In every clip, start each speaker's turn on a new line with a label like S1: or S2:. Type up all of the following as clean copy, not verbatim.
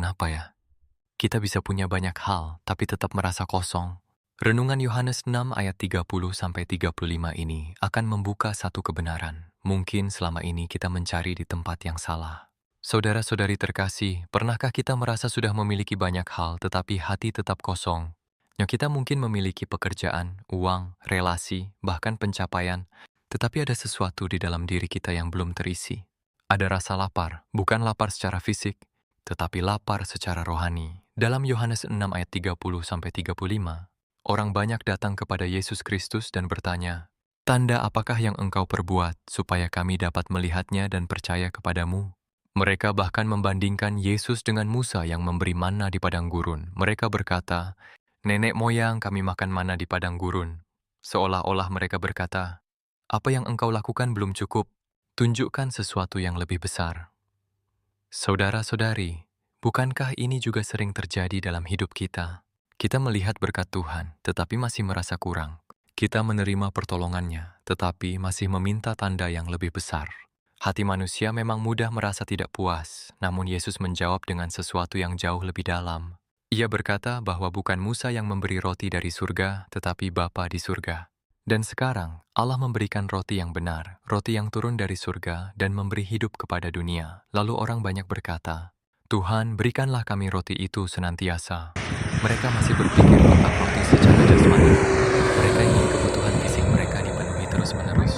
S1: kenapa ya? Kita bisa punya banyak hal, tapi tetap merasa kosong. Renungan Yohanes 6 ayat 30-35 ini akan membuka satu kebenaran. Mungkin selama ini kita mencari di tempat yang salah. Saudara-saudari terkasih, pernahkah kita merasa sudah memiliki banyak hal, tetapi hati tetap kosong? Yang kita mungkin memiliki pekerjaan, uang, relasi, bahkan pencapaian, tetapi ada sesuatu di dalam diri kita yang belum terisi. Ada rasa lapar, bukan lapar secara fisik, tetapi lapar secara rohani. Dalam Yohanes 6 ayat 30-35, orang banyak datang kepada Yesus Kristus dan bertanya, "Tanda apakah yang engkau perbuat supaya kami dapat melihatnya dan percaya kepadamu?" Mereka bahkan membandingkan Yesus dengan Musa yang memberi mana di padang gurun. Mereka berkata, "Nenek moyang kami makan mana di padang gurun." Seolah-olah mereka berkata, "Apa yang engkau lakukan belum cukup. Tunjukkan sesuatu yang lebih besar." Saudara-saudari, bukankah ini juga sering terjadi dalam hidup kita? Kita melihat berkat Tuhan, tetapi masih merasa kurang. Kita menerima pertolongannya, tetapi masih meminta tanda yang lebih besar. Hati manusia memang mudah merasa tidak puas, namun Yesus menjawab dengan sesuatu yang jauh lebih dalam. Ia berkata bahwa bukan Musa yang memberi roti dari surga, tetapi Bapa di surga. Dan sekarang, Allah memberikan roti yang benar, roti yang turun dari surga dan memberi hidup kepada dunia. Lalu orang banyak berkata, "Tuhan, berikanlah kami roti itu senantiasa." Mereka masih berpikir tentang roti secara jasmani. Mereka ingin kebutuhan fisik mereka dipenuhi terus-menerus.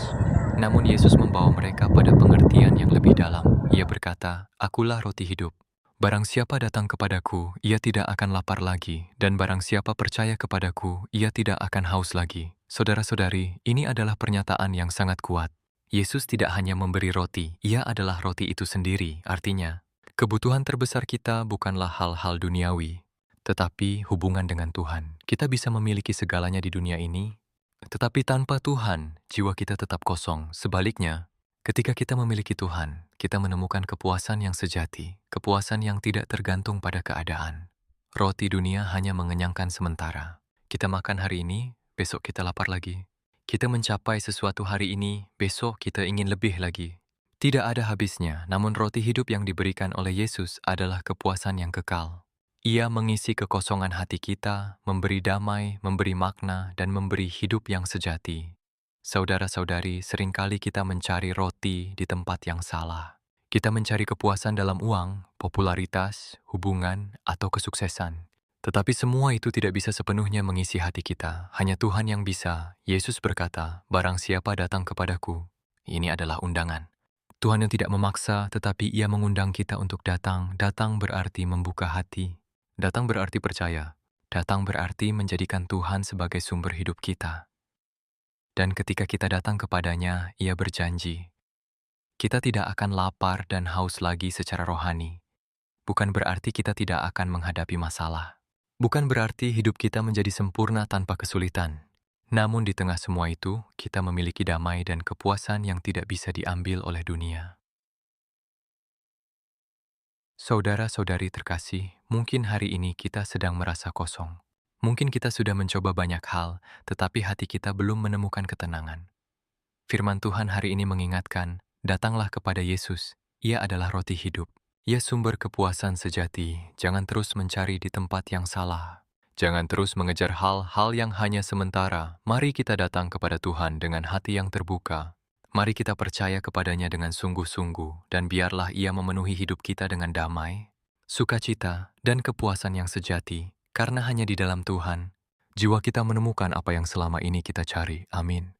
S1: Namun Yesus membawa mereka pada pengertian yang lebih dalam. Ia berkata, "Akulah roti hidup. Barang siapa datang kepadaku, ia tidak akan lapar lagi, dan barang siapa percaya kepadaku, ia tidak akan haus lagi." Saudara-saudari, ini adalah pernyataan yang sangat kuat. Yesus tidak hanya memberi roti, ia adalah roti itu sendiri. Artinya, kebutuhan terbesar kita bukanlah hal-hal duniawi, tetapi hubungan dengan Tuhan. Kita bisa memiliki segalanya di dunia ini, tetapi tanpa Tuhan, jiwa kita tetap kosong. Sebaliknya, ketika kita memiliki Tuhan, kita menemukan kepuasan yang sejati, kepuasan yang tidak tergantung pada keadaan. Roti dunia hanya mengenyangkan sementara. Kita makan hari ini, besok kita lapar lagi. Kita mencapai sesuatu hari ini, besok kita ingin lebih lagi. Tidak ada habisnya, namun roti hidup yang diberikan oleh Yesus adalah kepuasan yang kekal. Ia mengisi kekosongan hati kita, memberi damai, memberi makna, dan memberi hidup yang sejati. Saudara-saudari, seringkali kita mencari roti di tempat yang salah. Kita mencari kepuasan dalam uang, popularitas, hubungan, atau kesuksesan. Tetapi semua itu tidak bisa sepenuhnya mengisi hati kita. Hanya Tuhan yang bisa. Yesus berkata, "Barang siapa datang kepadaku." Ini adalah undangan. Tuhan yang tidak memaksa, tetapi Ia mengundang kita untuk datang. Datang berarti membuka hati. Datang berarti percaya. Datang berarti menjadikan Tuhan sebagai sumber hidup kita. Dan ketika kita datang kepadanya, Ia berjanji, kita tidak akan lapar dan haus lagi secara rohani. Bukan berarti kita tidak akan menghadapi masalah. Bukan berarti hidup kita menjadi sempurna tanpa kesulitan. Namun di tengah semua itu, kita memiliki damai dan kepuasan yang tidak bisa diambil oleh dunia. Saudara-saudari terkasih, mungkin hari ini kita sedang merasa kosong. Mungkin kita sudah mencoba banyak hal, tetapi hati kita belum menemukan ketenangan. Firman Tuhan hari ini mengingatkan, datanglah kepada Yesus. Ia adalah roti hidup. Ia sumber kepuasan sejati. Jangan terus mencari di tempat yang salah. Jangan terus mengejar hal-hal yang hanya sementara. Mari kita datang kepada Tuhan dengan hati yang terbuka. Mari kita percaya kepadanya dengan sungguh-sungguh, dan biarlah Ia memenuhi hidup kita dengan damai, sukacita, dan kepuasan yang sejati. Karena hanya di dalam Tuhan, jiwa kita menemukan apa yang selama ini kita cari. Amin.